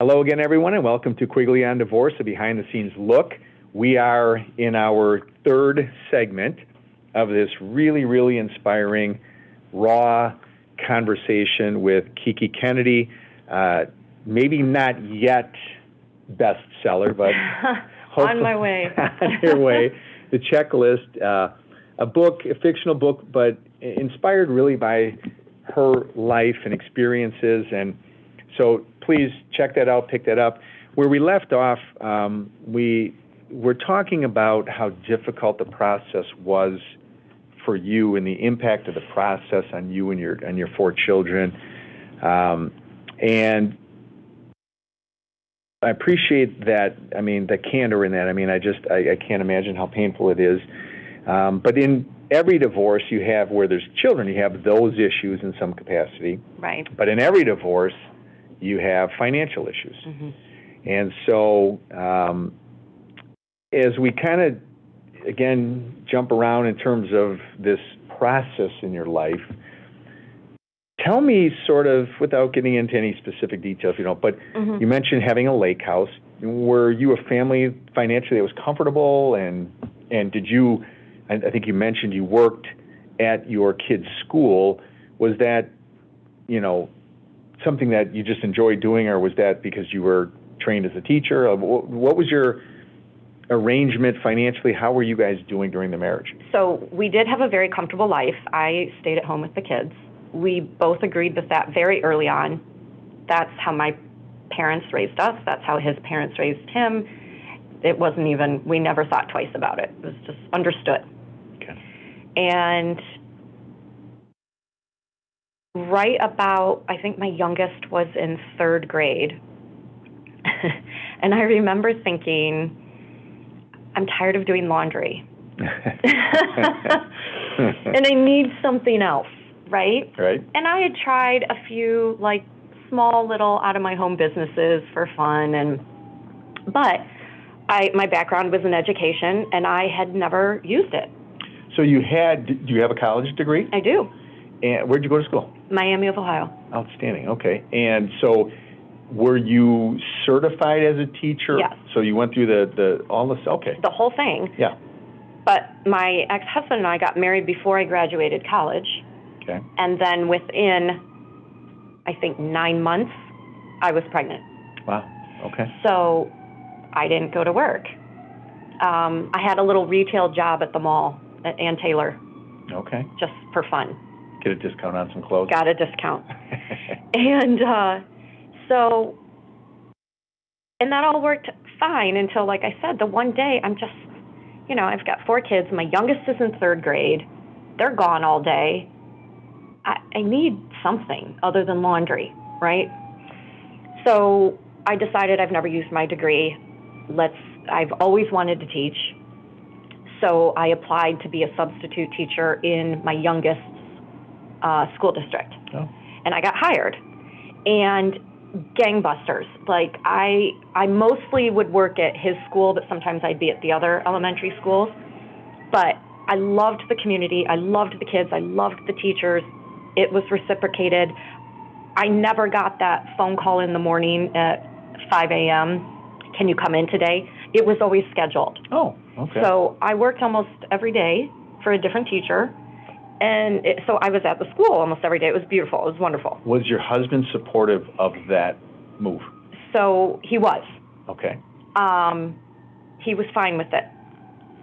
Hello again, everyone, and welcome to Quigley on Divorce, a behind-the-scenes look. We are in our third segment of this really, really inspiring, raw conversation with Kiki Kennedy. Maybe not yet bestseller, but on my way. On your way. The Checklist, a book, a fictional book, but inspired really by her life and experiences. And so please check that out, pick that up. Where we left off, we were talking about how difficult the process was for you and the impact of the process on you and your four children. And I appreciate that, the candor in that. I can't imagine how painful it is. But in every divorce you have where there's children, you have those issues in some capacity. Right. But in every divorce, you have financial issues. Mm-hmm. And so as we kind of, again, jump around in terms of this process in your life, tell me sort of, without getting into any specific details, but mm-hmm. You mentioned having a lake house. Were you a family financially that was comfortable? And did you, I think you mentioned you worked at your kid's school. Was that, something that you just enjoyed doing, or was that because you were trained as a teacher? What was your arrangement financially? How were you guys doing during the marriage? So we did have a very comfortable life. I stayed at home with the kids. We both agreed with that very early on. That's how my parents raised us. That's how his parents raised him. It wasn't even, we never thought twice about it. It was just understood. Okay. And right about, I think my youngest was in third grade. And I remember thinking, I'm tired of doing laundry. And I need something else, right? Right. And I had tried a few small little out of my home businesses for fun, but my background was in education and I had never used it. So do you have a college degree? I do. And where'd you go to school? Miami of Ohio. Outstanding. Okay. And so were you certified as a teacher? Yes. So you went through all this? Okay. The whole thing. Yeah. But my ex-husband and I got married before I graduated college. Okay. And then within, I think, 9 months, I was pregnant. Wow. Okay. So I didn't go to work. I had a little retail job at the mall at Ann Taylor. Okay. Just for fun. Get a discount on some clothes? Got a discount. And and that all worked fine until, like I said, the one day I'm just, I've got 4 kids. My youngest is in third grade. They're gone all day. I need something other than laundry, right? So I decided I've never used my degree. I've always wanted to teach. So I applied to be a substitute teacher in my youngest's school district. Oh. And I got hired. And gangbusters. I mostly would work at his school, but sometimes I'd be at the other elementary schools. But I loved the community. I loved the kids. I loved the teachers. It was reciprocated. I never got that phone call in the morning at 5 a.m. Can you come in today? It was always scheduled. Oh, okay. So I worked almost every day for a different teacher. And so I was at the school almost every day. It was beautiful. It was wonderful. Was your husband supportive of that move? So he was. Okay. He was fine with it.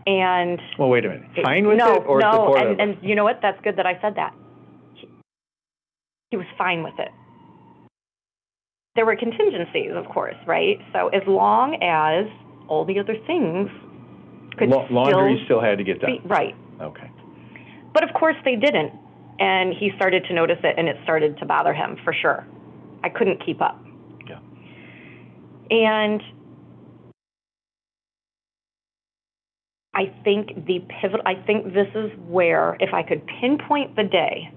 And well, wait a minute. Fine with it or supportive? No, and you know what? That's good that I said that. He was fine with it. There were contingencies, of course, right? So as long as all the other things could laundry still had to get done. Right. Okay. But of course they didn't, and he started to notice it, and it started to bother him for sure. I couldn't keep up. Yeah. And I think this is where, if I could pinpoint the day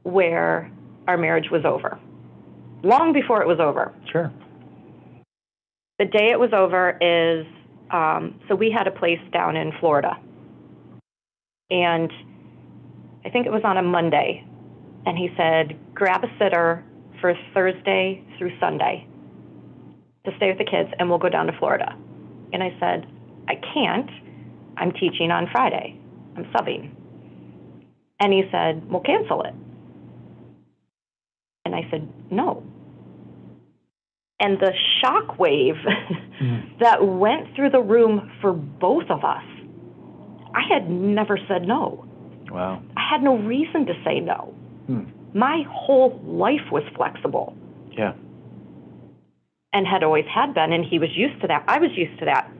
where our marriage was over, long before it was over. Sure. The day it was over is, so we had a place down in Florida, and I think it was on a Monday, and he said, grab a sitter for Thursday through Sunday. to stay with the kids, and we'll go down to Florida. And I said, I can't. I'm teaching on Friday. I'm subbing. And he said, well, cancel it. And I said, no. And the shock wave that went through the room for both of us, I had never said no. Wow. I had no reason to say no. My whole life was flexible. Yeah. And had always had been, and he was used to that. I was used to that.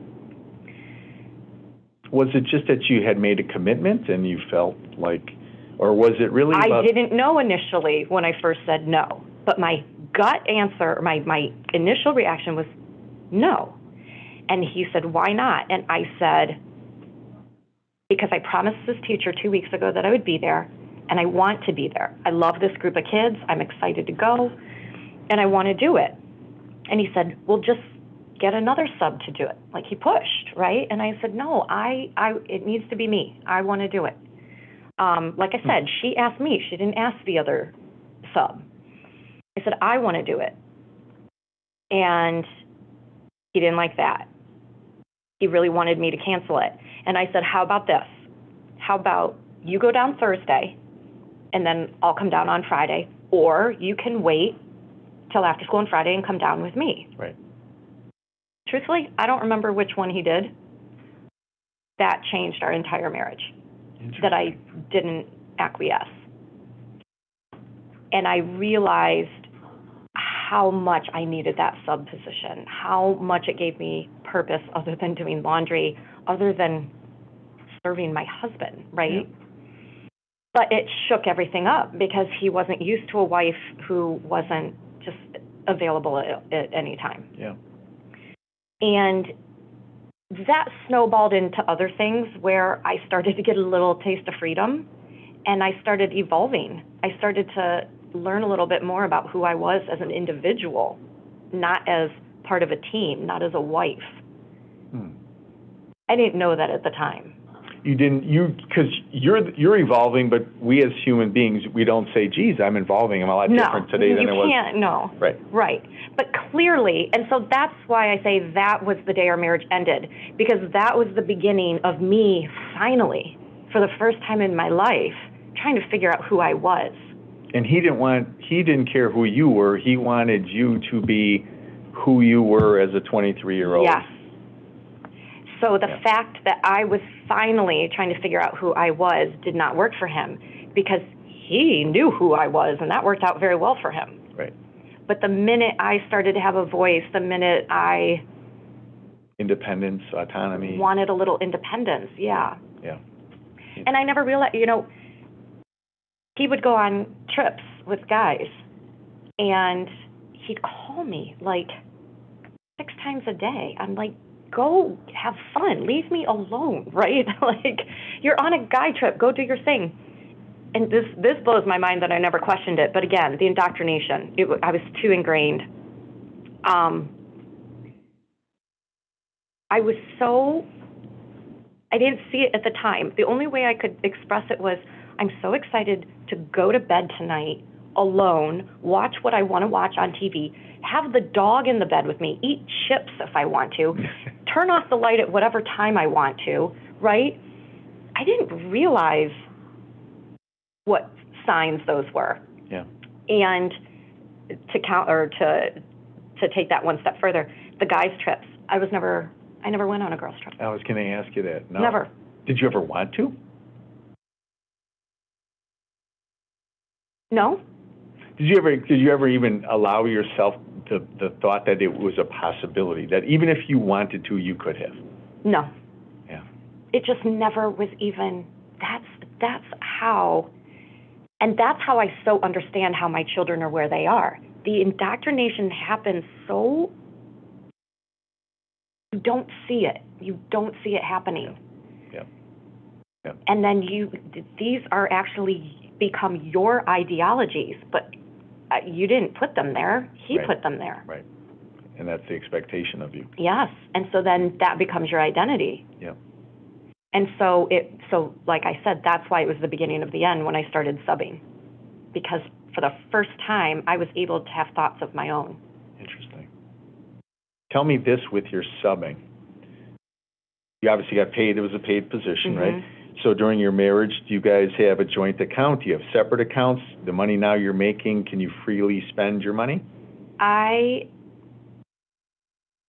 Was it just that you had made a commitment and you felt like, or was it really about... I didn't know initially when I first said no, but my gut answer, my initial reaction was no. And he said, why not? And I said, because I promised this teacher 2 weeks ago that I would be there, and I want to be there. I love this group of kids. I'm excited to go, and I want to do it. And he said, well, just get another sub to do it. Like, he pushed, right? And I said, no, it needs to be me. I want to do it. Like I said, she asked me. She didn't ask the other sub. I said, I want to do it. And he didn't like that. He really wanted me to cancel it. And I said, how about this? How about you go down Thursday, and then I'll come down on Friday, or you can wait till after school on Friday and come down with me. Right. Truthfully, I don't remember which one he did. That changed our entire marriage, that I didn't acquiesce. And I realized how much I needed that sub position, how much it gave me purpose other than doing laundry, other than serving my husband, right? Yeah. But it shook everything up because he wasn't used to a wife who wasn't just available at any time. Yeah. And that snowballed into other things where I started to get a little taste of freedom, and I started evolving. I started to learn a little bit more about who I was as an individual, not as part of a team, not as a wife. I didn't know that at the time. You didn't, because you're evolving, but we as human beings, we don't say, geez, I'm evolving. I'm a lot different today than I was. You can't, no. Right. Right. But clearly, and so that's why I say that was the day our marriage ended, because that was the beginning of me finally, for the first time in my life, trying to figure out who I was. And he didn't care who you were. He wanted you to be who you were as a 23-year-old. Yes. So the fact that I was finally trying to figure out who I was did not work for him, because he knew who I was, and that worked out very well for him. Right. But the minute I started to have a voice, the minute I... Independence, autonomy. Wanted a little independence, yeah. Yeah. And I never realized, he would go on trips with guys, and he'd call me like 6 times a day. I'm like, go have fun. Leave me alone, right? Like, you're on a guy trip. Go do your thing. And this blows my mind that I never questioned it. But again, the indoctrination, I was too ingrained. I didn't see it at the time. The only way I could express it was, I'm so excited to go to bed tonight alone, watch what I want to watch on TV, have the dog in the bed with me, eat chips if I want to, turn off the light at whatever time I want to, right? I didn't realize what signs those were. Yeah. And to take that one step further, the guys' trips. I never went on a girls' trip. I was going to ask you that. No. Never. Did you ever want to? No. Did you ever even allow yourself the thought that it was a possibility, that even if you wanted to, you could have? No. Yeah. It just never was even, that's how, and that's how I so understand how my children are where they are. The indoctrination happens so, you don't see it. You don't see it happening. Yeah. Yeah. And then these are actually become your ideologies, but you didn't put them there. He put them there. Right. And that's the expectation of you. Yes. And so then that becomes your identity. Yeah. And so like I said, that's why it was the beginning of the end when I started subbing, because for the first time I was able to have thoughts of my own. Interesting. tell me this with your subbing. You obviously got paid. It was a paid position, right? So during your marriage, do you guys have a joint account? Do you have separate accounts? The money now you're making, can you freely spend your money?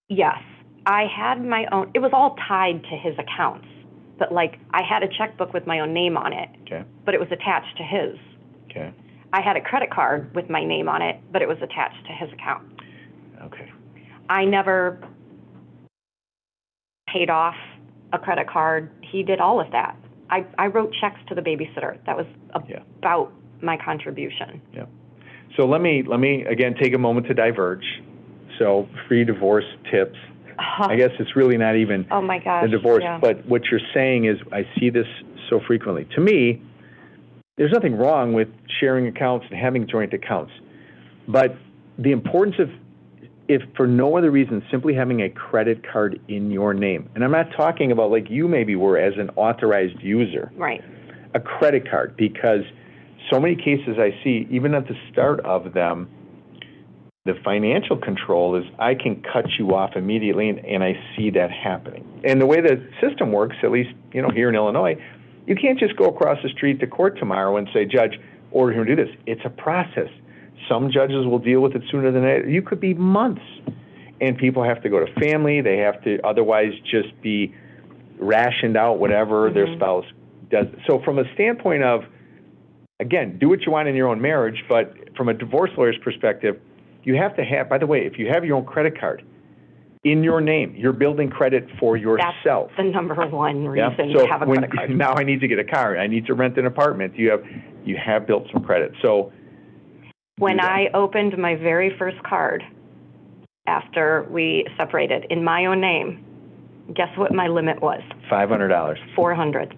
Yes. I had my own, it was all tied to his accounts. But like, I had a checkbook with my own name on it, Okay. but it was attached to his. Okay. I had a credit card with my name on it, but it was attached to his account. Okay. I never paid off a credit card. He did all of that. I wrote checks to the babysitter. That was about my contribution. Yeah. So let me again take a moment to diverge. So free divorce tips. I guess it's really not even oh my gosh, the divorce, yeah. but what you're saying is I see this so frequently. To me, there's nothing wrong with sharing accounts and having joint accounts, but the importance of, if for no other reason, simply having a credit card in your name. And I'm not talking about like you maybe were as an authorized user. Right. A credit card, because so many cases I see, even at the start of them, the financial control is I can cut you off immediately, and I see that happening. And the way the system works, at least here in Illinois, you can't just go across the street to court tomorrow and say, Judge, order him to do this. It's a process. Some judges will deal with it sooner than that. You could be months. And people have to go to family. They have to otherwise just be rationed out whatever their spouse does. So from a standpoint of, again, do what you want in your own marriage, but from a divorce lawyer's perspective, you have to have, by the way, if you have your own credit card in your name, you're building credit for yourself. That's the number one reason So to have a credit card. Now I need to get a car. I need to rent an apartment. You have built some credit. So when I opened my very first card after we separated in my own name, guess what my limit was? $500. $400.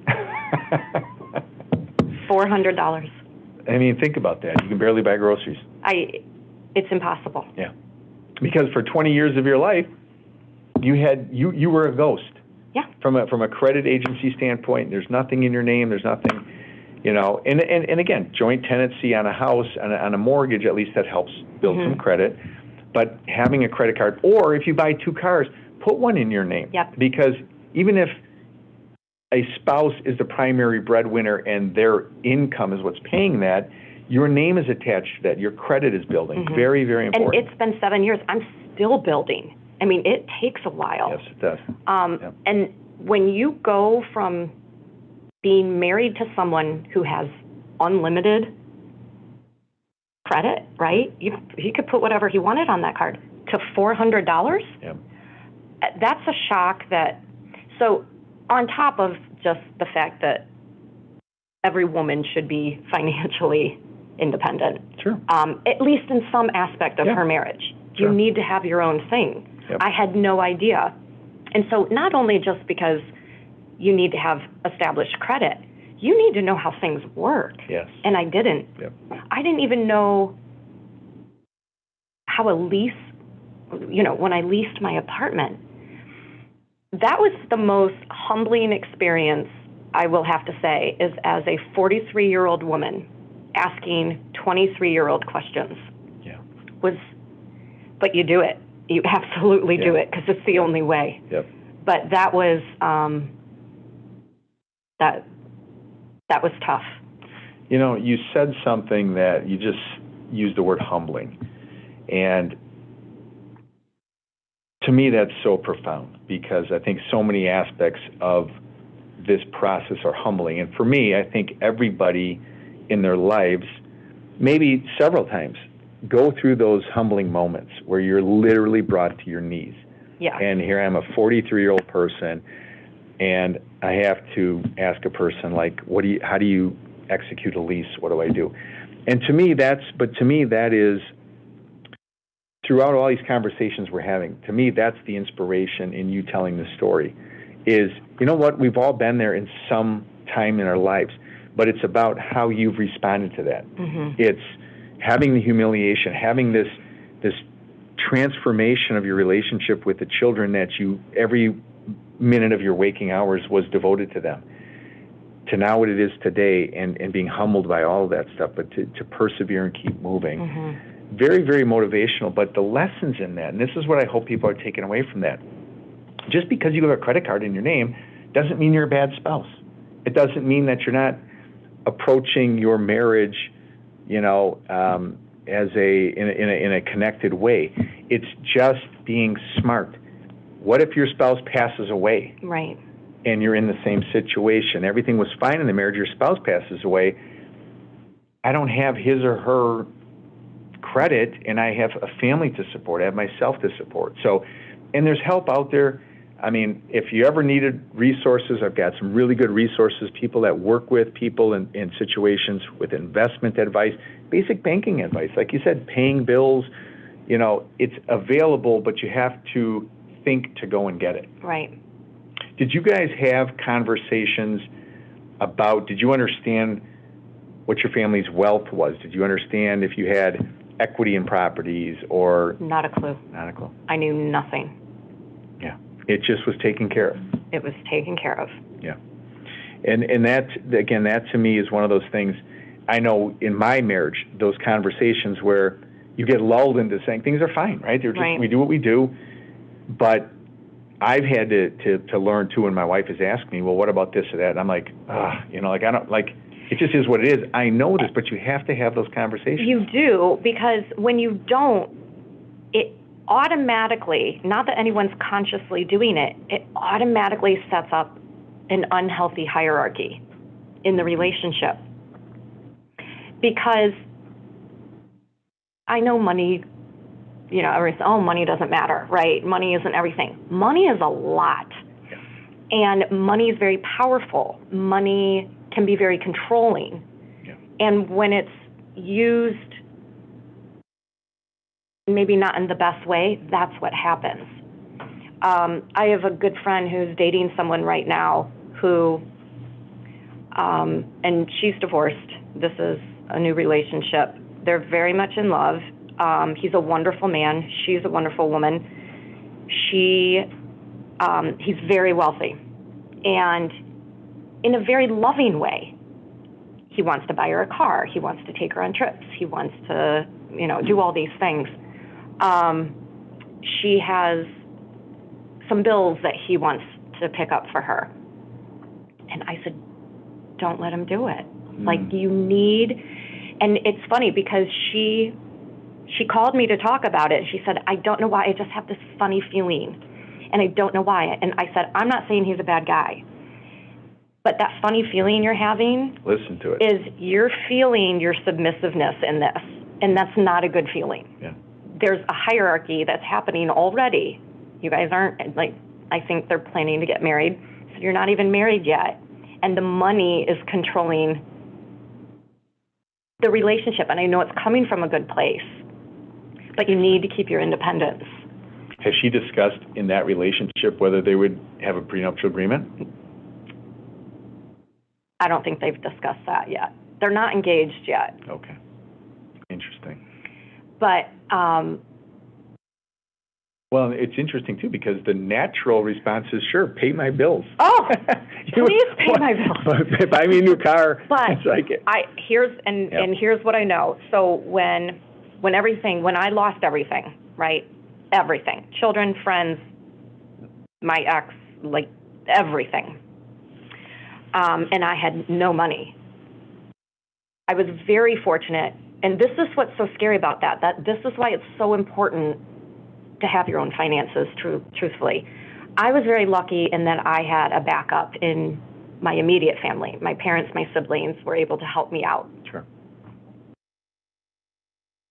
$400. I mean, think about that. You can barely buy groceries. It's impossible. Yeah. Because for 20 years of your life, you were a ghost. Yeah. From a credit agency standpoint, there's nothing in your name. There's nothing, and again, joint tenancy on a house, on a mortgage, at least that helps build some credit. But having a credit card, or if you buy two cars, put one in your name. Yep. Because even if a spouse is the primary breadwinner and their income is what's paying that, your name is attached to that. Your credit is building. Very, very important. And it's been 7 years. I'm still building. I mean, it takes a while. Yes, it does. And when you go from being married to someone who has unlimited credit, right? He could put whatever he wanted on that card, to $400. Yeah. That's a shock. So on top of just the fact that every woman should be financially independent, sure, at least in some aspect of her marriage. Sure. You need to have your own thing. Yep. I had no idea. And so not only just because you need to have established credit, you need to know how things work. Yes. And I didn't. Yep. I didn't even know how a lease, when I leased my apartment. That was the most humbling experience, I will have to say, is as a 43-year-old woman asking 23-year-old questions. Yeah. But you do it. You absolutely do it, because it's the only way. Yep. But that was that was tough. You said something that you just used the word humbling, and to me that's so profound, because I think so many aspects of this process are humbling. And for me, I think everybody in their lives, maybe several times, go through those humbling moments where you're literally brought to your knees. Yeah. And here I am, a 43-year-old person, and I have to ask a person like, how do you execute a lease? What do I do? And to me, that is, throughout all these conversations we're having, to me, that's the inspiration in you telling the story, is, we've all been there in some time in our lives, but it's about how you've responded to that. It's having the humiliation, having this transformation of your relationship with the children that every minute of your waking hours was devoted to them, to now what it is today, and being humbled by all of that stuff, but to persevere and keep moving. very, very motivational, but the lessons in that, and this is what I hope people are taking away from that. Just because you have a credit card in your name doesn't mean you're a bad spouse. It doesn't mean that you're not approaching your marriage, as in a connected way. It's just being smart. What if your spouse passes away? Right. And you're in the same situation? Everything was fine in the marriage, your spouse passes away. I don't have his or her credit, and I have a family to support. I have myself to support. So, and there's help out there. I mean, if you ever needed resources, I've got some really good resources, people that work with people in situations with investment advice, basic banking advice. Like you said, paying bills, it's available, but you have to think to go and get it. Right. Did you guys have conversations about, did you understand what your family's wealth was? Did you understand if you had equity in properties or? Not a clue. Not a clue. I knew nothing. Yeah. It just was taken care of. It was taken care of. Yeah. And that, again, that to me is one of those things. I know in my marriage, those conversations where you get lulled into saying things are fine, right? They're just, right. We do what we do. But I've had to learn too, and my wife has asked me, well, what about this or that? And I'm like, I don't, it just is what it is. I know this, but you have to have those conversations. You do, because when you don't, it automatically, not that anyone's consciously doing it, it automatically sets up an unhealthy hierarchy in the relationship. Because I know money, everyone says, oh, money doesn't matter, right? Money isn't everything. Money is a lot. Yeah. And money is very powerful. Money can be very controlling. Yeah. And when it's used maybe not in the best way, that's what happens. I have a good friend who's dating someone right now who, and she's divorced. This is a new relationship. They're very much in love. He's a wonderful man. She's a wonderful woman. He's very wealthy, and in a very loving way. He wants to buy her a car. He wants to take her on trips. He wants to, do all these things. She has some bills that he wants to pick up for her. And I said, don't let him do it. Like, you need, and it's funny because she called me to talk about it. She said, I don't know why, I just have this funny feeling, and I don't know why. And I said, I'm not saying he's a bad guy, but that funny feeling you're having, listen to it, is you're feeling your submissiveness in this, and that's not a good feeling. Yeah. There's a hierarchy that's happening already. You guys aren't, I think they're planning to get married, so you're not even married yet. And the money is controlling the relationship. And I know it's coming from a good place, but you need to keep your independence. Has she discussed in that relationship whether they would have a prenuptial agreement? I don't think they've discussed that yet. They're not engaged yet. Okay. Interesting. But, well, it's interesting, too, because the natural response is, sure, pay my bills. Oh, please pay my bills. Buy me a new car. But it's like, here's what I know. So when I lost everything, right? Everything. Children, friends, my ex, everything. And I had no money. I was very fortunate. And this is what's so scary about that this is why it's so important to have your own finances, truthfully. I was very lucky in that I had a backup in my immediate family. My parents, my siblings were able to help me out. Sure.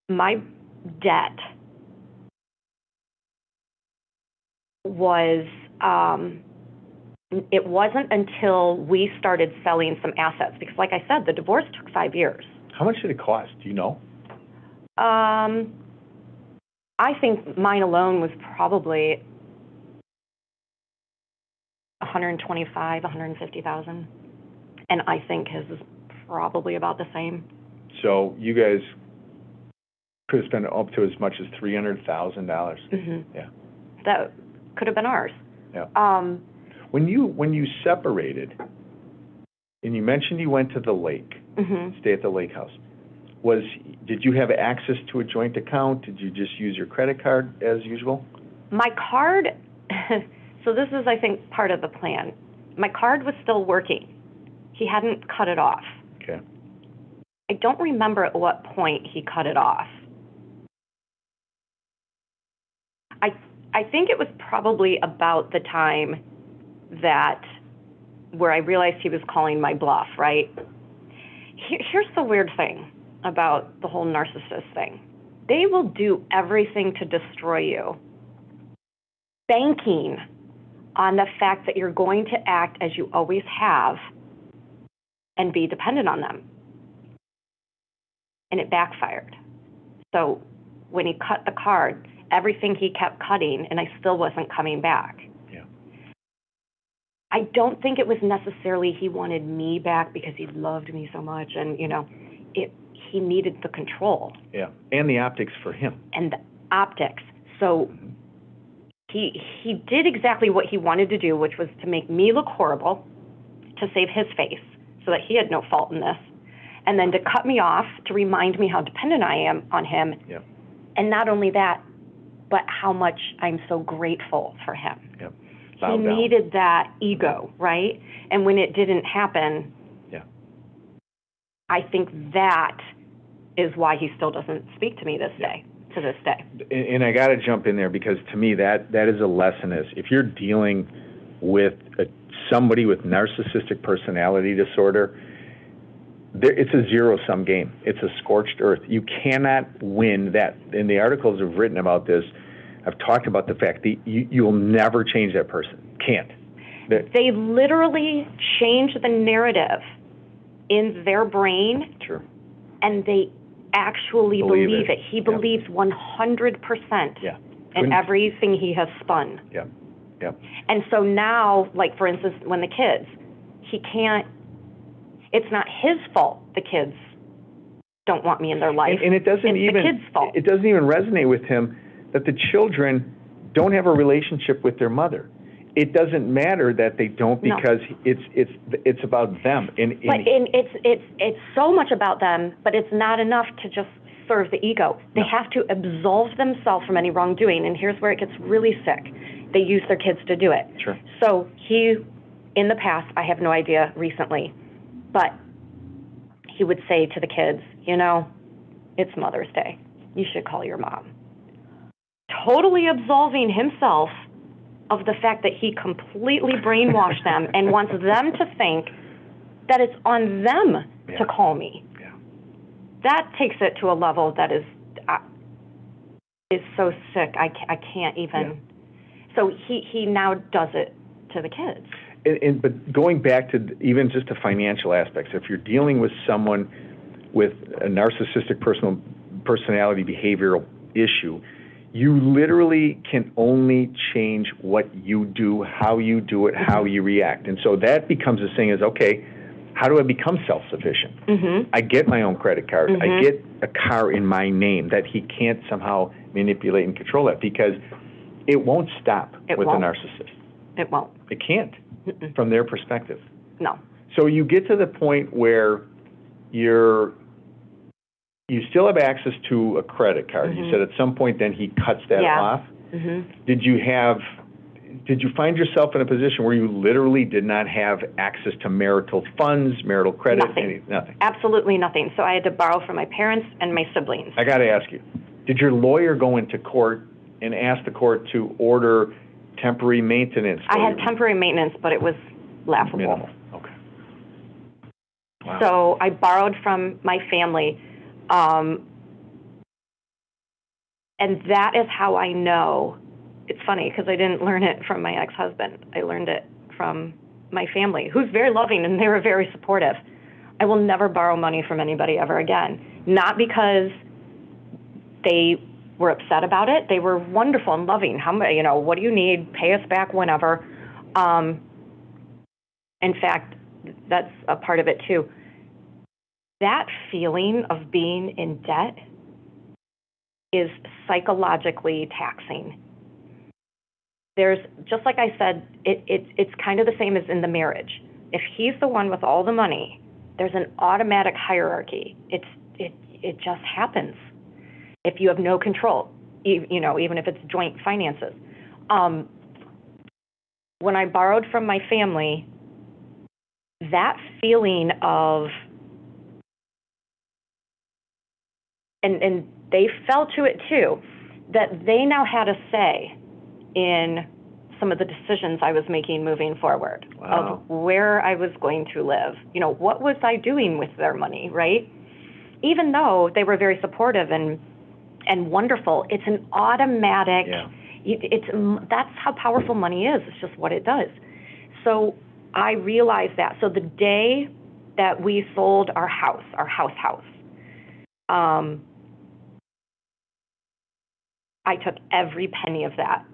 My debt was, it wasn't until we started selling some assets, because like I said, the divorce took 5 years. How much did it cost? Do you know? I think mine alone was probably $125,000, $150,000, and I think his is probably about the same. So you guys could have spent up to as much as $300,000. Mm-hmm. Yeah. That could have been ours. Yeah. When you separated, and you mentioned you went to the lake, mm-hmm. stay at the lake house, did you have access to a joint account? Did you just use your credit card as usual? My card, so this is, I think, part of the plan. My card was still working. He hadn't cut it off. Okay. I don't remember at what point he cut it off. I think it was probably about the time where I realized he was calling my bluff, right? Here's the weird thing about the whole narcissist thing. They will do everything to destroy you, banking on the fact that you're going to act as you always have and be dependent on them. And it backfired. So when he cut the card, everything he kept cutting, and I still wasn't coming back. Yeah. I don't think it was necessarily he wanted me back because he loved me so much, and he needed the control. Yeah, and the optics for him. And the optics. So he did exactly what he wanted to do, which was to make me look horrible, to save his face, so that he had no fault in this, and then to cut me off, to remind me how dependent I am on him. Yeah. And not only that, but how much I'm so grateful for him. Yep. He needed that ego, right? And when it didn't happen, I think that is why he still doesn't speak to me to this day. And I got to jump in there, because to me that is a lesson. Is if you're dealing with somebody with narcissistic personality disorder, it's a zero-sum game. It's a scorched earth. You cannot win that. And the articles have written about this. I've talked about the fact that you'll never change that person. Can't. They literally change the narrative in their brain. Sure. And they actually believe it. He believes 100% in everything he has spun. Yeah. Yeah. And so now, like for instance, when the kids, he can't, it's not his fault the kids don't want me in their life. And it doesn't it's even, the kids' fault. It doesn't even resonate with him that the children don't have a relationship with their mother. It doesn't matter that they don't, because it's about them. It's so much about them, but it's not enough to just serve the ego. They have to absolve themselves from any wrongdoing, and here's where it gets really sick. They use their kids to do it. Sure. So he, in the past, I have no idea recently, but he would say to the kids, it's Mother's Day. You should call your mom. Totally absolving himself of the fact that he completely brainwashed them and wants them to think that it's on them to call me. Yeah. That takes it to a level that is so sick. I can't even. Yeah. So he now does it to the kids. But going back to even just the financial aspects, if you're dealing with someone with a narcissistic personality behavioral issue, you literally can only change what you do, how you do it, how you react. And so that becomes this thing is, okay, how do I become self-sufficient? Mm-hmm. I get my own credit card. Mm-hmm. I get a car in my name that he can't somehow manipulate and control that, because it won't stop with a narcissist. It won't. It can't, from their perspective. No. So you get to the point where you still have access to a credit card. Mm-hmm. You said at some point then he cuts that off. Mm-hmm. Did you find yourself in a position where you literally did not have access to marital funds, marital credit? Nothing. Absolutely nothing. So I had to borrow from my parents and my siblings. I got to ask you, did your lawyer go into court and ask the court to order temporary maintenance? I had temporary maintenance, but it was laughable. Minimal. Okay. Wow. So I borrowed from my family. And that is how I know. It's funny because I didn't learn it from my ex-husband. I learned it from my family, who's very loving, and they were very supportive. I will never borrow money from anybody ever again. Not because they were upset about it. They were wonderful and loving. What do you need? Pay us back whenever. In fact, that's a part of it too. That feeling of being in debt is psychologically taxing. There's, just like I said, it's kind of the same as in the marriage. If he's the one with all the money, there's an automatic hierarchy. it just happens if you have no control, you know, even if it's joint finances. When I borrowed from my family, that feeling of, and they fell to it too, that they now had a say in some of the decisions I was making moving forward. Wow. Of where I was going to live. You know, what was I doing with their money, right? Even though they were very supportive and wonderful, it's an automatic, that's how powerful money is. It's just what it does. So I realized that. So the day that we sold our house, I took every penny of that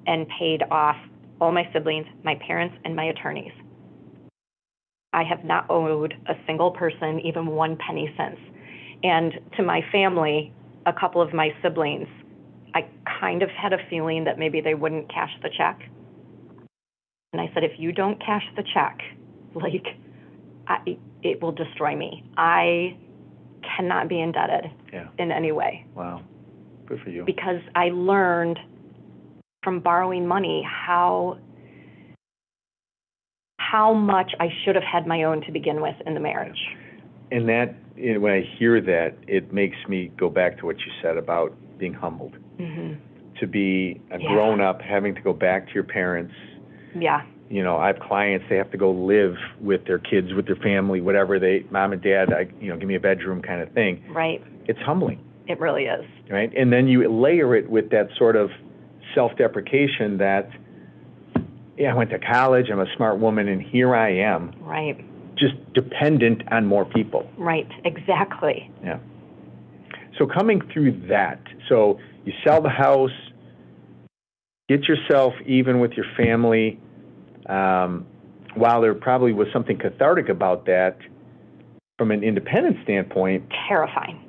and paid off all my siblings, my parents, and my attorneys. I have not owed a single person even 1 penny since. And to my family, a couple of my siblings, I kind of had a feeling that maybe they wouldn't cash the check. And I said, if you don't cash the check, like, it will destroy me. I cannot be indebted in any way. Wow. Good for you. Because I learned from borrowing money how much I should have had my own to begin with in the marriage. And that, when I hear that, it makes me go back to what you said about being humbled. Mm-hmm. To be a grown-up, having to go back to your parents. Yeah. You know, I have clients, they have to go live with their kids, with their family, whatever mom and dad, give me a bedroom kind of thing. Right. It's humbling. It really is. Right? And then you layer it with that sort of self-deprecation that, I went to college, I'm a smart woman, and here I am. Right. Just dependent on more people. Right, exactly. Yeah. So coming through that, so you sell the house, get yourself even with your family, while there probably was something cathartic about that from an independent standpoint. Terrifying.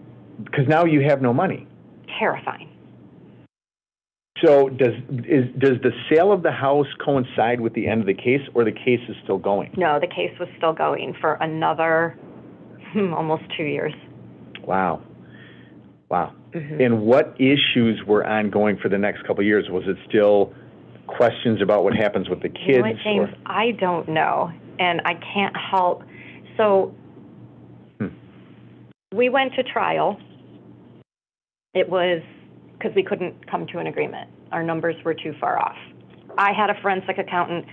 Because now you have no money. Terrifying. So does the sale of the house coincide with the end of the case, or the case is still going? No, the case was still going for another almost 2 years. Wow. Mm-hmm. And what issues were ongoing for the next couple of years? Was it still questions about what happens with the kids? You know what, James? I don't know, and I can't help. So we went to trial. It was because we couldn't come to an agreement. Our numbers were too far off. I had a forensic accountant.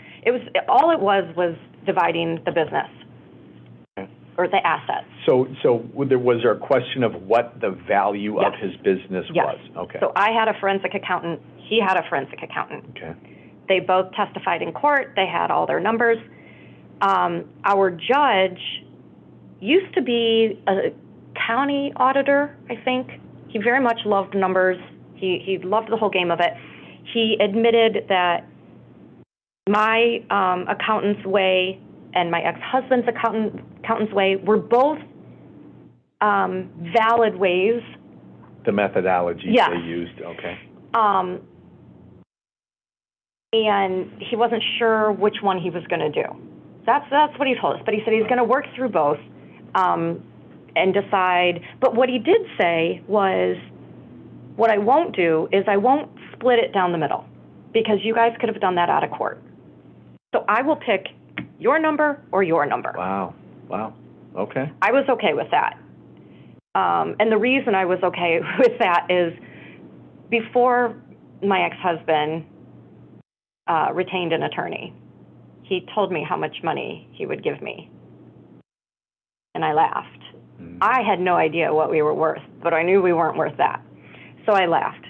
All it was dividing the business or the assets. So was there a question of what the value of his business was? Okay. So I had a forensic accountant. He had a forensic accountant. Okay. They both testified in court. They had all their numbers. Our judge used to be a county auditor, I think. He very much loved numbers. He loved the whole game of it. He admitted that my accountant's way and my ex-husband's accountant's way were both valid ways. The methodology they used, okay. And he wasn't sure which one he was going to do. That's what he told us. But he said he's going to work through both and decide. But what he did say was, what I won't do is I won't split it down the middle, because you guys could have done that out of court. So I will pick your number or your number. Wow. Okay. I was okay with that. And the reason I was okay with that is before my ex-husband retained an attorney, he told me how much money he would give me. And I laughed. Mm-hmm. I had no idea what we were worth, but I knew we weren't worth that. So I laughed.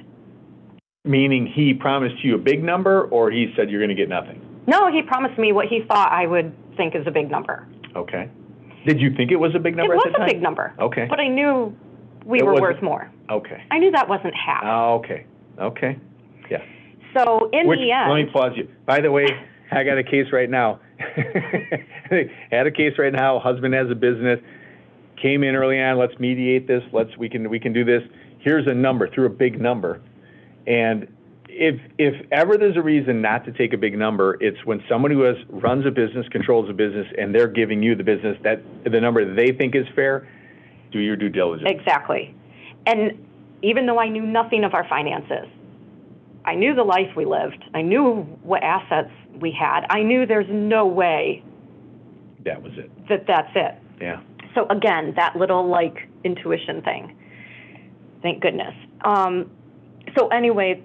Meaning he promised you a big number, or he said you're going to get nothing? No, he promised me what he thought I would think is a big number. Okay. Did you think it was a big number at the time? It was a big number. Okay. But I knew we were worth more. Okay. I knew that wasn't half. Oh, okay. Yeah. So in the end... Let me pause you. By the way, I got a case right now. Had a case right now. Husband has a business. Came in early on. Let's mediate this. We can do this. Here's a number. Threw a big number. And if ever there's a reason not to take a big number, it's when somebody who runs a business, controls a business, and they're giving you the business, that the number they think is fair. Do your due diligence. Exactly. And even though I knew nothing of our finances, I knew the life we lived. I knew what assets we had. I knew there's no way that was it. That's it. Yeah. So again, that little like intuition thing. Thank goodness. So anyway,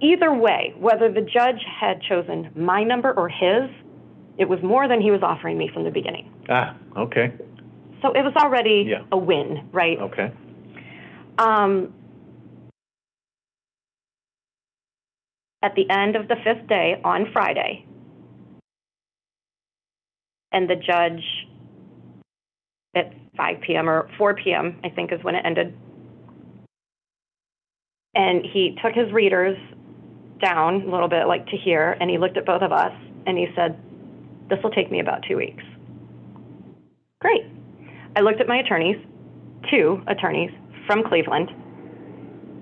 either way, whether the judge had chosen my number or his, it was more than he was offering me from the beginning. Ah, okay. So it was already a win, right? Okay. At the end of the 5th day on Friday, and the judge at 5 p.m. or 4 p.m., I think is when it ended, and he took his readers down a little bit, like to here, and he looked at both of us, and he said, "This will take me about 2 weeks." Great. I looked at my attorneys, 2 attorneys from Cleveland,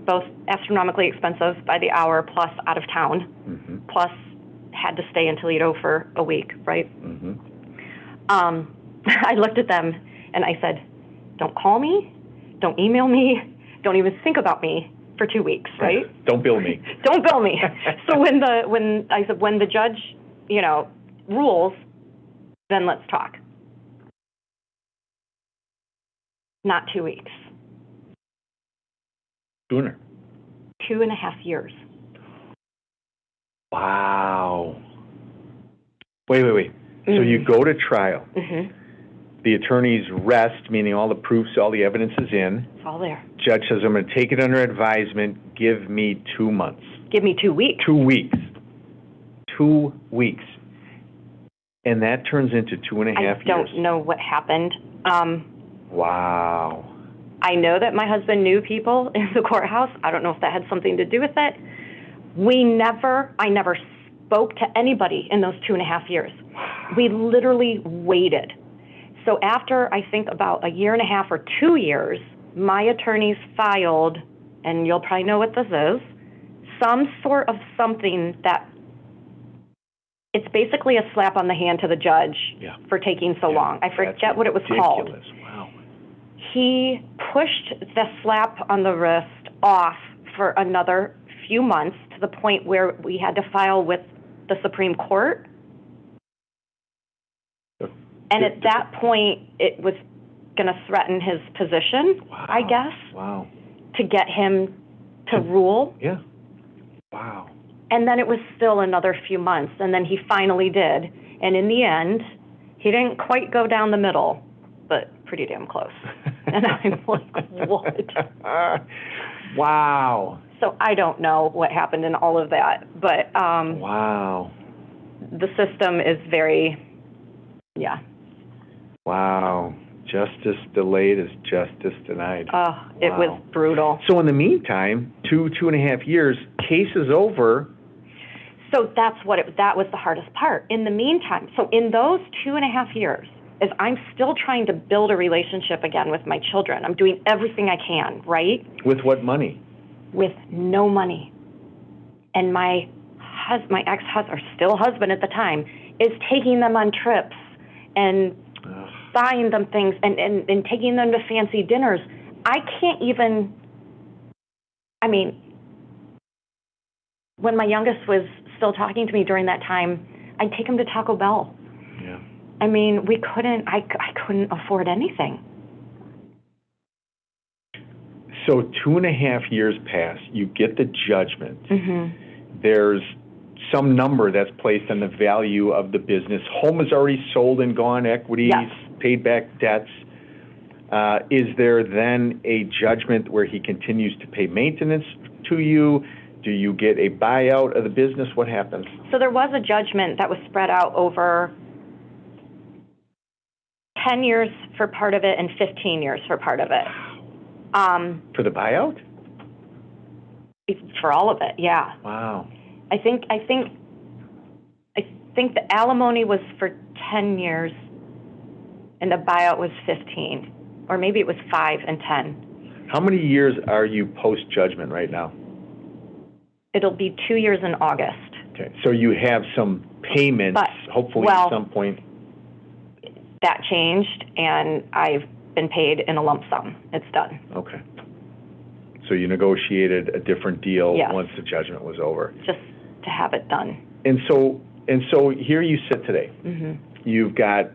both astronomically expensive by the hour, plus out of town, plus had to stay in Toledo for a week, right? I looked at them and I said, "Don't call me, don't email me, don't even think about me for 2 weeks, right? Don't bill me. Don't bill me." So when the judge, rules, then let's talk. Not 2 weeks. Sooner. 2.5 years. Wow. Wait. So you go to trial. The attorneys rest, meaning all the proofs, all the evidence is in. It's all there. Judge says, "I'm going to take it under advisement. Give me 2 months." Give me 2 weeks. 2 weeks. 2 weeks. And that turns into 2.5 years. I don't know what happened. Wow. I know that my husband knew people in the courthouse. I don't know if that had something to do with it. I never spoke to anybody in those 2.5 years. We literally waited. So after, I think, about 1.5 years or 2 years, my attorneys filed, and you'll probably know what this is, some sort of something that it's basically a slap on the hand to the judge for taking so long. I forget what it was called. Wow. He pushed the slap on the wrist off for another few months to the point where we had to file with the Supreme Court. And at that point, it was going to threaten his position, I guess, to get him to rule. Yeah. Wow. And then it was still another few months, and then he finally did. And in the end, he didn't quite go down the middle, but pretty damn close. And I'm like, what? Wow. So I don't know what happened in all of that, but wow. The system is very, Wow. Justice delayed is justice denied. It was brutal. So in the meantime, 2.5 years, case is over. So that was the hardest part. In the meantime, so in those 2.5 years, as I'm still trying to build a relationship again with my children, I'm doing everything I can, right? With what money? With no money. And my ex-husband, or still husband at the time, is taking them on trips and buying them things and taking them to fancy dinners. I can't even, when my youngest was still talking to me during that time, I'd take him to Taco Bell. Yeah. I couldn't afford anything. So 2.5 years pass, you get the judgment. There's some number that's placed on the value of the business. Home is already sold and gone, equities, paid back debts. Is there then a judgment where he continues to pay maintenance to you? Do you get a buyout of the business? What happens? So there was a judgment that was spread out over 10 years for part of it and 15 years for part of it. For the buyout? For all of it, yeah. Wow. I think the alimony was for 10 years and the buyout was 15, or maybe it was 5 and 10. How many years are you post-judgment right now? It'll be 2 years in August. Okay, so you have some payments, hopefully at some point. That changed, and I've been paid in a lump sum. It's done. Okay. So you negotiated a different deal Yes. once the judgment was over. Just to have it done. And so here you sit today. You've got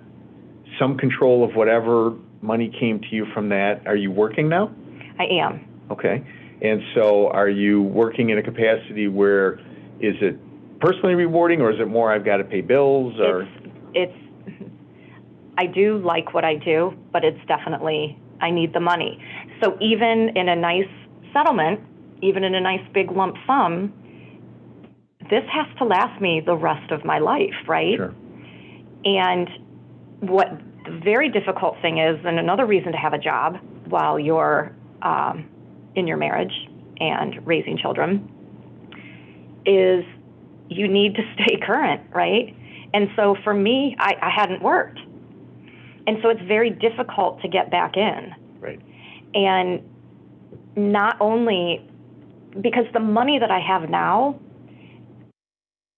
some control of whatever money came to you from that. Are you working now? I am. Okay. And so are you working in a capacity where, is it personally rewarding, or is it more I've got to pay bills? Or It's I do like what I do, but it's definitely, I need the money. So even in a nice settlement, even in a nice big lump sum, this has to last me the rest of my life, right? Sure. And what the very difficult thing is, and another reason to have a job while you're in your marriage and raising children, is you need to stay current, right? And so for me, I hadn't worked. And so it's very difficult to get back in. Right. And not only because the money that I have now,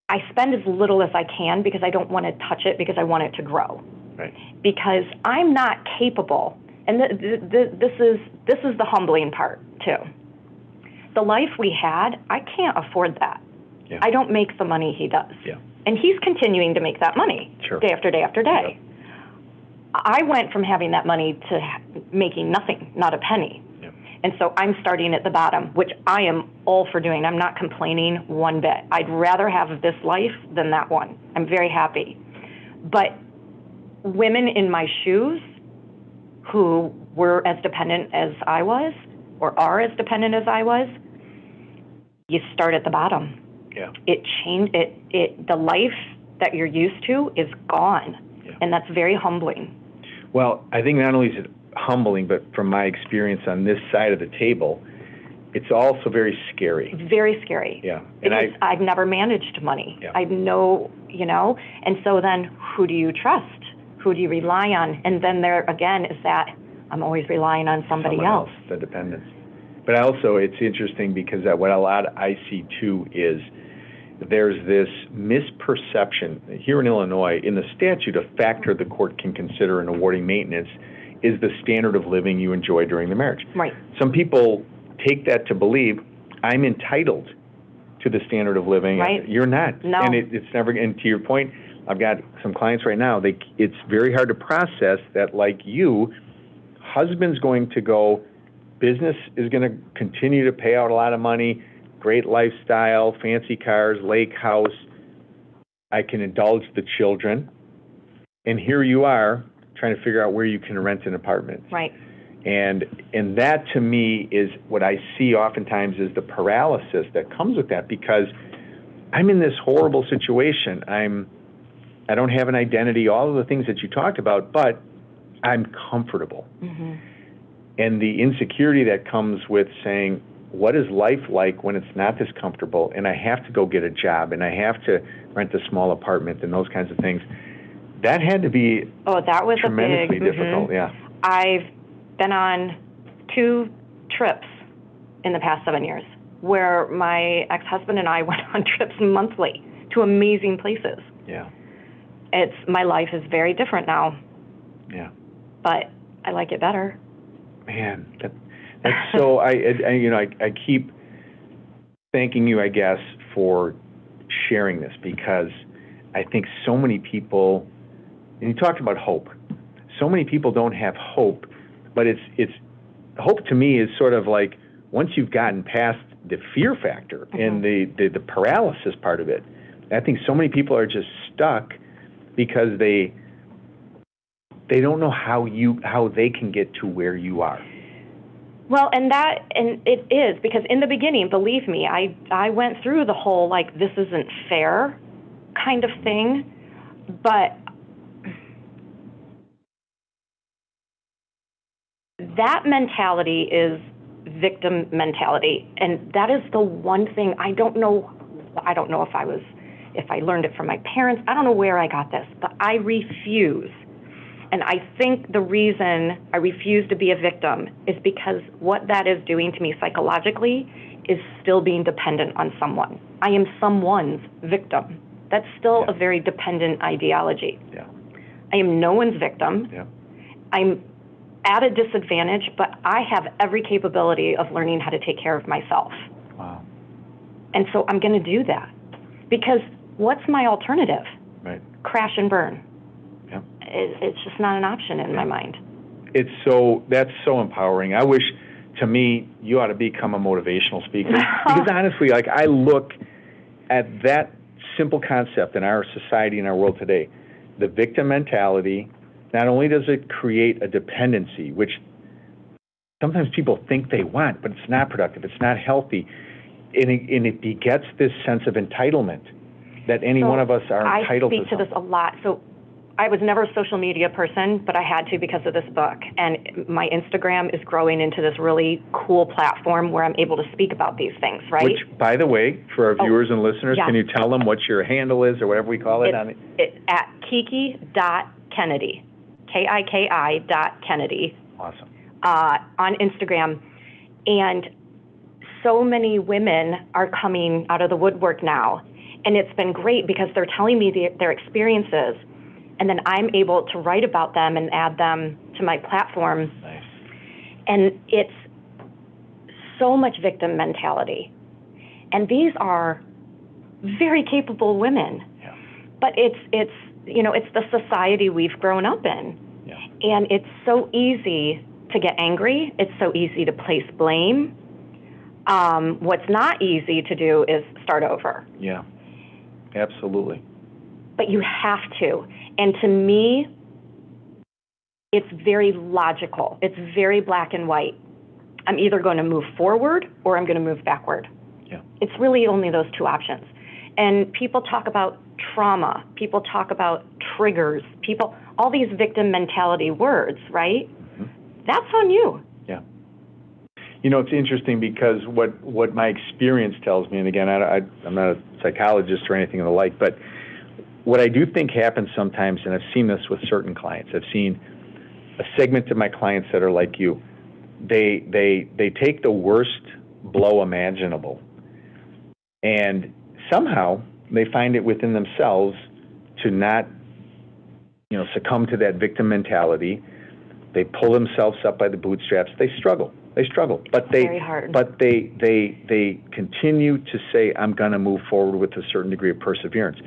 I spend as little as I can because I don't want to touch it, because I want it to grow. Right. Because I'm not capable, and this is the humbling part too. The life we had, I can't afford that. Yeah. I don't make the money he does. Yeah. And he's continuing to make that money Sure. day after day after day. Yep. I went from having that money to making nothing, not a penny. Yep. And so I'm starting at the bottom, which I am all for doing. I'm not complaining one bit. I'd rather have this life than that one. I'm very happy. But women in my shoes who were as dependent as I was, or are as dependent as I was, you start at the bottom. Yeah. It changed, the life that you're used to is gone. Yeah. And that's very humbling. Well, I think not only is it humbling, but from my experience on this side of the table, it's also very scary. Very scary. Yeah. And because I've never managed money. Yeah. I know, and so then who do you trust? Who do you rely on? And then there again is that I'm always relying on somebody someone else, the dependence. But also it's interesting because what a lot I see too is there's this misperception here in Illinois, in the statute, a factor the court can consider in awarding maintenance is the standard of living you enjoy during the marriage. Right. Some people take that to believe I'm entitled to the standard of living. Right. You're not. No. And it's never, and to your point, I've got some clients right now, it's very hard to process that, like you, husband's going to go, business is going to continue to pay out a lot of money, great lifestyle, fancy cars, lake house. I can indulge the children. And here you are trying to figure out where you can rent an apartment. Right. And that to me is what I see oftentimes is the paralysis that comes with that, because I'm in this horrible situation. I don't have an identity, all of the things that you talked about, but I'm comfortable. Mm-hmm. And the insecurity that comes with saying, what is life like when it's not this comfortable, and I have to go get a job, and I have to rent a small apartment, and those kinds of things, that had to be that was tremendously difficult. Mm-hmm. Yeah. I've been on 2 trips in the past 7 years where my ex-husband and I went on trips monthly to amazing places. Yeah. My life is very different now. Yeah. But I like it better. Man, that's so. I keep thanking you, I guess, for sharing this, because I think so many people, and you talked about hope. So many people don't have hope, but it's hope to me is sort of like once you've gotten past the fear factor and the paralysis part of it. I think so many people are just stuck because they don't know how they can get to where you are. Well, and it is, because in the beginning, believe me, I went through the whole, like, this isn't fair kind of thing, but that mentality is victim mentality, and that is the one thing I don't know if I learned it from my parents. I don't know where I got this, but I refuse. And I think the reason I refuse to be a victim is because what that is doing to me psychologically is still being dependent on someone. I am someone's victim. That's still a very dependent ideology. Yeah. I am no one's victim. Yeah. I'm at a disadvantage, but I have every capability of learning how to take care of myself. Wow. And so I'm going to do that, because what's my alternative? Right. Crash and burn. Yeah. It's just not an option in my mind. That's so empowering. I wish, to me, you ought to become a motivational speaker. Because honestly, like, I look at that simple concept in our society, in our world today, the victim mentality. Not only does it create a dependency, which sometimes people think they want, but it's not productive, it's not healthy, and it begets this sense of entitlement that any one of us are entitled to. I speak to this a lot. So I was never a social media person, but I had to because of this book. And my Instagram is growing into this really cool platform where I'm able to speak about these things, right? Which, by the way, for our viewers and listeners, yeah. Can you tell them what your handle is or whatever we call it? It's at Kiki.Kennedy, Kiki.Kennedy. Awesome. On Instagram. And so many women are coming out of the woodwork now. And it's been great because they're telling me their experiences. And then I'm able to write about them and add them to my platform. Nice. And it's so much victim mentality. And these are very capable women. Yeah. But it's the society we've grown up in. Yeah. And it's so easy to get angry. It's so easy to place blame. What's not easy to do is start over. Yeah, absolutely. But you have to. And to me, it's very logical. It's very black and white. I'm either going to move forward or I'm going to move backward. Yeah. It's really only those two options. And people talk about trauma. People talk about triggers. All these victim mentality words, right? Mm-hmm. That's on you. Yeah. You know, it's interesting because what my experience tells me, and again, I'm not a psychologist or anything of the like, but what I do think happens sometimes, and I've seen this with certain clients, I've seen a segment of my clients that are like you. They take the worst blow imaginable, and somehow they find it within themselves to not, succumb to that victim mentality. They pull themselves up by the bootstraps. They struggle, but very hard. But they continue to say, I'm going to move forward with a certain degree of perseverance.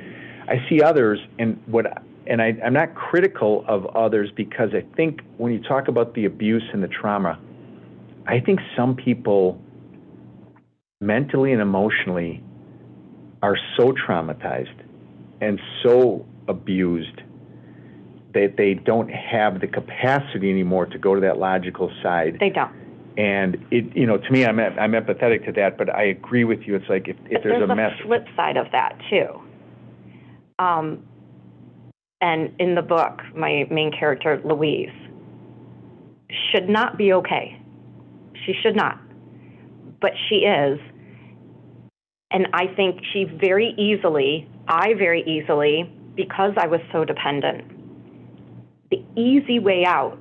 I see others, and I'm not critical of others, because I think when you talk about the abuse and the trauma, I think some people mentally and emotionally are so traumatized and so abused that they don't have the capacity anymore to go to that logical side. They don't. And to me, I'm empathetic to that, but I agree with you. It's like if there's a mess. There's a flip side of that too. And in the book, my main character, Louise, should not be okay. She should not. But she is. And I think I very easily, because I was so dependent, the easy way out,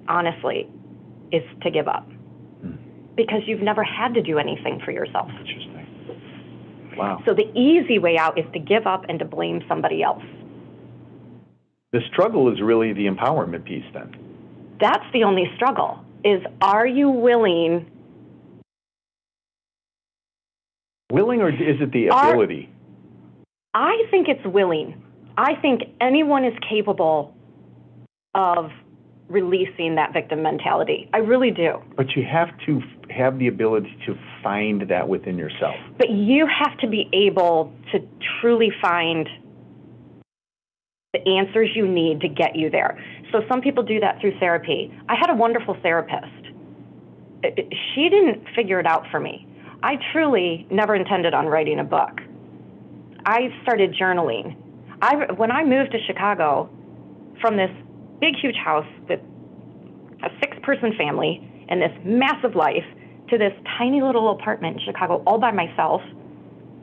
honestly, is to give up. Because you've never had to do anything for yourself. Interesting. Wow. So the easy way out is to give up and to blame somebody else. The struggle is really the empowerment piece then. That's the only struggle, is are you willing? Willing, or is it the ability? I think it's willing. I think anyone is capable of releasing that victim mentality. I really do. But you have to have the ability to find that within yourself. But you have to be able to truly find the answers you need to get you there. So some people do that through therapy. I had a wonderful therapist. She didn't figure it out for me. I truly never intended on writing a book. I started journaling. When I moved to Chicago from this big, huge house with a 6-person family and this massive life to this tiny little apartment in Chicago all by myself,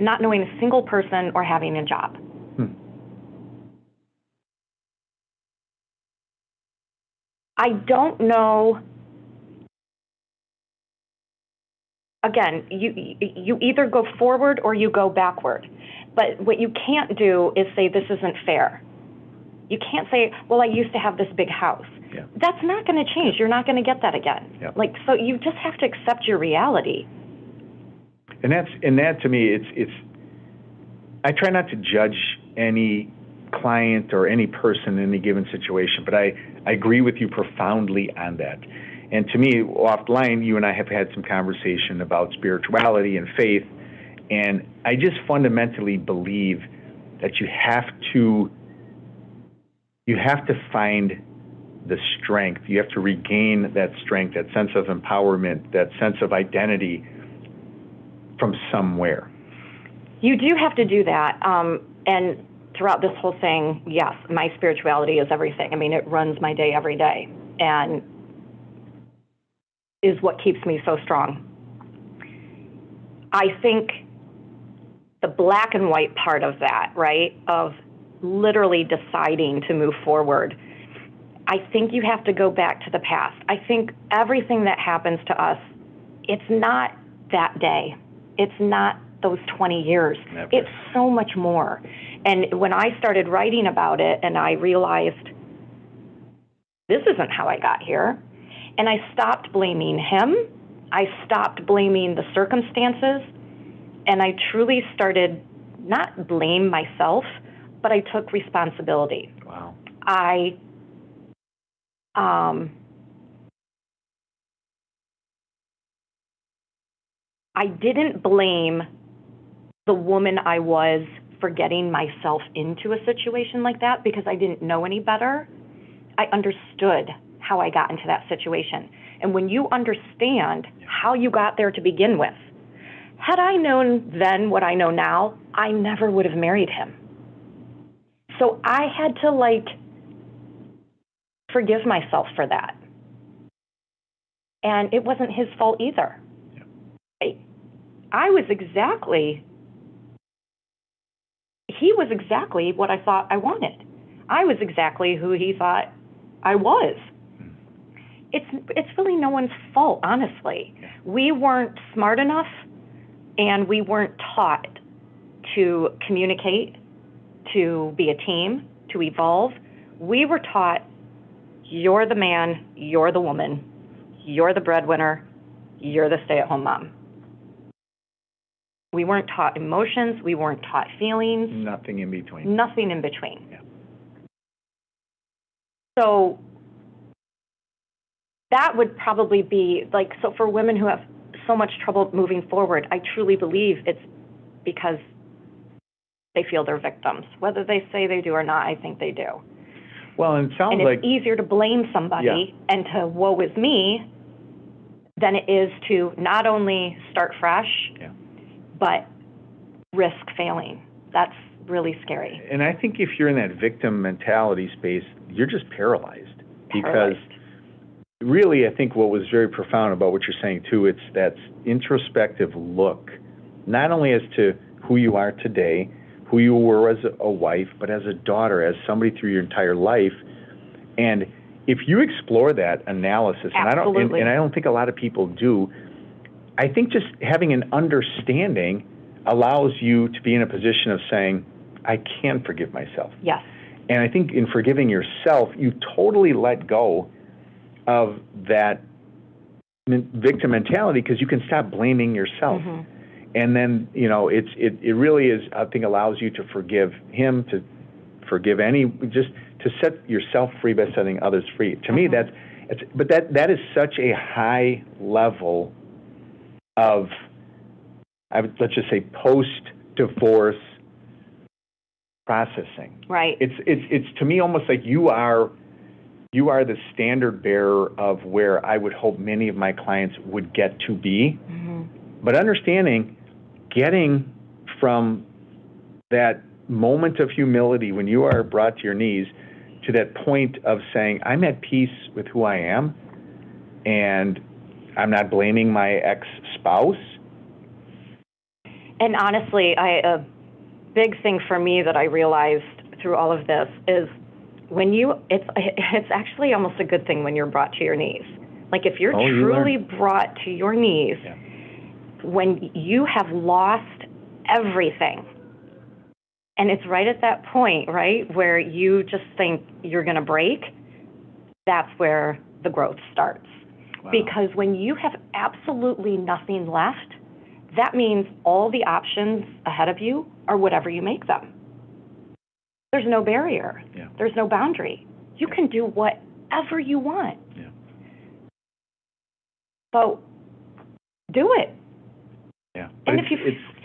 not knowing a single person or having a job. I don't know. Again, you either go forward or you go backward. But what you can't do is say this isn't fair. You can't say, well, I used to have this big house. Yeah. That's not going to change. You're not going to get that again. Yeah. Like, so you just have to accept your reality. And that to me, it's I try not to judge any client or any person in any given situation, but I agree with you profoundly on that. And to me, offline, you and I have had some conversation about spirituality and faith, and I just fundamentally believe that you have to find the strength. You have to regain that strength, that sense of empowerment, that sense of identity from somewhere. You do have to do that. And throughout this whole thing, yes, my spirituality is everything. I mean, it runs my day every day and is what keeps me so strong. I think the black and white part of that, right, of literally deciding to move forward, I think you have to go back to the past. I think everything that happens to us, it's not that day. It's not those 20 years. Never. It's so much more. And when I started writing about it and I realized this isn't how I got here, and I stopped blaming him, I stopped blaming the circumstances, and I truly started not blame myself, but I took responsibility. Wow. I didn't blame the woman I was for getting myself into a situation like that because I didn't know any better. I understood how I got into that situation. And when you understand how you got there to begin with, had I known then what I know now, I never would have married him. So I had to forgive myself for that. And it wasn't his fault either. He was exactly what I thought I wanted. I was exactly who he thought I was. It's really no one's fault, honestly. We weren't smart enough and we weren't taught to communicate, to be a team, to evolve. We were taught, you're the man, you're the woman, you're the breadwinner, you're the stay-at-home mom. We weren't taught emotions. We weren't taught feelings. Nothing in between. Nothing in between. Yeah. So that would probably be so for women who have so much trouble moving forward, I truly believe it's because they feel they're victims. Whether they say they do or not, I think they do. Well, and it sounds and it's easier to blame somebody and to woe is me than it is to not only start fresh, but risk failing. That's really scary. And I think if you're in that victim mentality space, you're just paralyzed. Because really, I think what was very profound about what you're saying, too, it's that introspective look, not only as to who you are today, who you were as a wife, but as a daughter, as somebody through your entire life. And if you explore that analysis, and I don't think a lot of people do, I think just having an understanding allows you to be in a position of saying, I can forgive myself. Yes. And I think in forgiving yourself, you totally let go of that victim mentality because you can stop blaming yourself. Mm-hmm. And then, it really is, I think, allows you to forgive him, to forgive just to set yourself free by setting others free. To me, that is such a high level of, let's just say, post-divorce processing. Right. It's to me almost like you are the standard bearer of where I would hope many of my clients would get to be. Mm-hmm. But understanding, getting from that moment of humility when you are brought to your knees to that point of saying, I'm at peace with who I am, and I'm not blaming my ex-spouse. And honestly, a big thing for me that I realized through all of this is it's actually almost a good thing when you're brought to your knees. Like if you're truly brought to your knees, when you have lost everything, And it's right at that point, right, where you just think you're going to break. That's where the growth starts. Wow. Because when you have absolutely nothing left, that means all the options ahead of you are whatever you make them. There's no barrier. Yeah. There's no boundary. You can do whatever you want. Yeah. So do it. Yeah. And But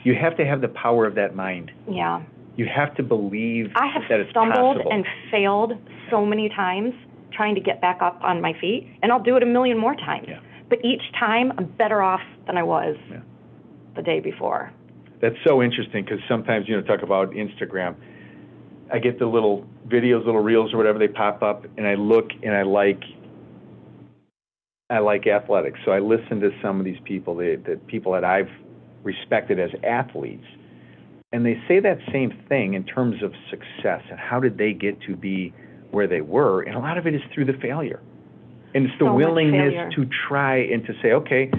you have to have the power of that mind. Yeah. You have to believe I have that it's stumbled possible. and failed so many times trying to get back up on my feet, and I'll do it a million more times. Yeah. But each time, I'm better off than I was Yeah. the day before. That's so interesting because sometimes, talk about Instagram. I get the little videos, little reels or whatever, they pop up, and I look and I like athletics. So I listen to some of these people, the people that I've respected as athletes, and they say that same thing in terms of success and how did they get to be where they were, and a lot of it is through the failure. And it's the willingness to try and to say, okay,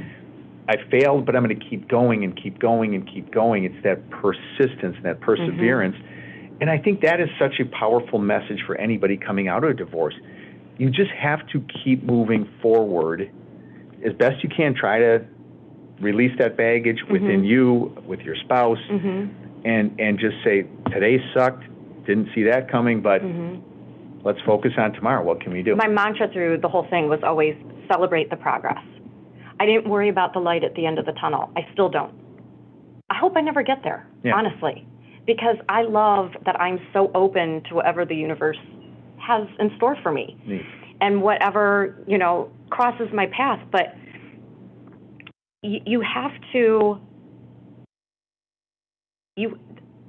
I failed, but I'm going to keep going and keep going and keep going. It's that persistence and that perseverance. And I think that is such a powerful message for anybody coming out of a divorce. You just have to keep moving forward as best you can. Try to release that baggage within you, with your spouse, and just say, today sucked, didn't see that coming, but let's focus on tomorrow. What can we do? My mantra through the whole thing was always celebrate the progress. I didn't worry about the light at the end of the tunnel. I still don't. I hope I never get there, honestly, because I love that I'm so open to whatever the universe has in store for me. Neat. And whatever, crosses my path. But you have to,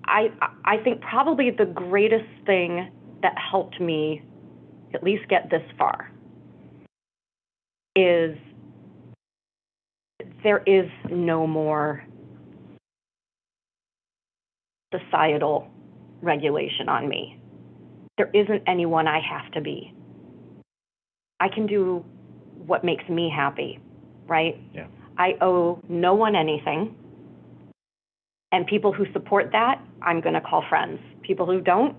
I think probably the greatest thing that helped me at least get this far is there is no more societal regulation on me. There isn't anyone I have to be. I can do what makes me happy, right? Yeah. I owe no one anything. And people who support that, I'm going to call friends. People who don't,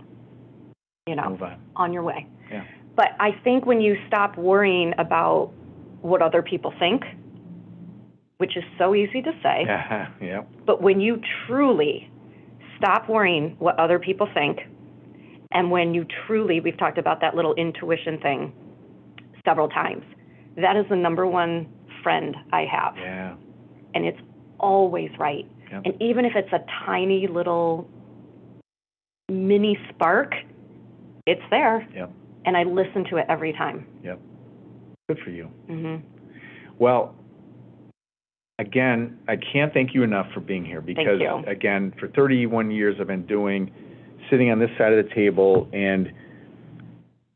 move on your way. Yeah. But I think when you stop worrying about what other people think, which is so easy to say, but when you truly stop worrying what other people think, and when you truly, we've talked about that little intuition thing several times, that is the number one friend I have. Yeah. And it's always right. Yep. And even if it's a tiny little mini spark, it's there. Yep. And I listen to it every time. Yep. Good for you. Well, again, I can't thank you enough for being here because, again, for 31 years I've been sitting on this side of the table and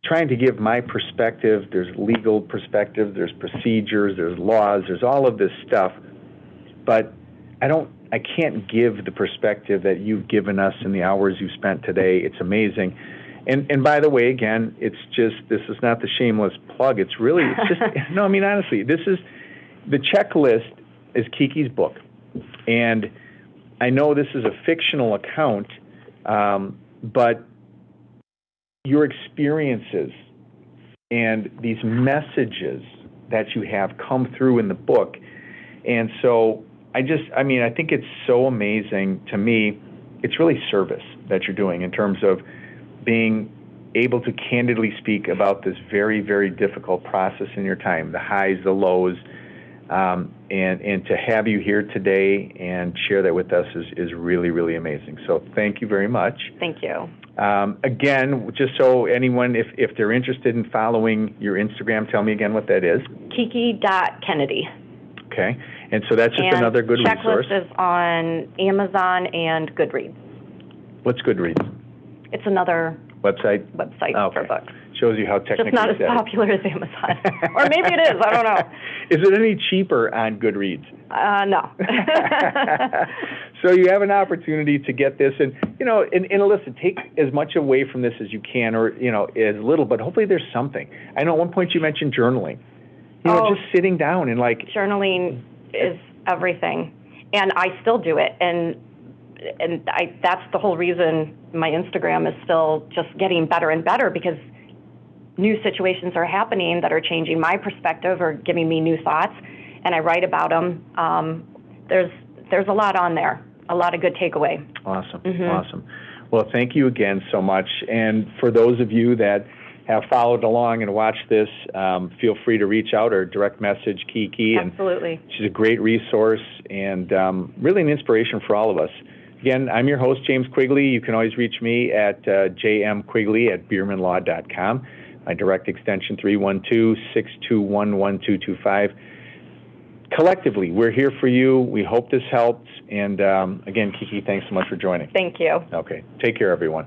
trying to give my perspective. There's legal perspective, there's procedures, there's laws, there's all of this stuff. But I can't give the perspective that you've given us in the hours you've spent today. It's amazing. And by the way, again, this is not the shameless plug. It's just, no, I mean, honestly, the checklist is Kiki's book. And I know this is a fictional account, but your experiences and these messages that you have come through in the book. And so I think it's so amazing to me. It's really service that you're doing in terms of being able to candidly speak about this very, very difficult process in your time, the highs, the lows, and to have you here today and share that with us is really, really amazing. So thank you very much. Thank you. Again, just so anyone, if they're interested in following your Instagram, tell me again what that is. Kiki.Kennedy. Okay. And so that's just another good resource. Checklist is on Amazon and Goodreads. What's Goodreads? It's another website for books. Shows you how technically just not as popular as Amazon. Or maybe it is, I don't know. Is it any cheaper on Goodreads? No. So you have an opportunity to get this, and listen, take as much away from this as you can, or as little, but hopefully there's something. I know at one point you mentioned journaling. Just sitting down and journaling is everything, and I still do it. And that's the whole reason my Instagram is still just getting better and better, because new situations are happening that are changing my perspective or giving me new thoughts, and I write about them. There's a lot on there, a lot of good takeaway. Awesome, awesome. Well, thank you again so much. And for those of you that have followed along and watched this, feel free to reach out or direct message Kiki. Absolutely. And she's a great resource and really an inspiration for all of us. Again, I'm your host, James Quigley. You can always reach me at jmquigley@beermannlaw.com. My direct extension 312-621-1225. Collectively, we're here for you. We hope this helps. And again, Kiki, thanks so much for joining. Thank you. Okay. Take care, everyone.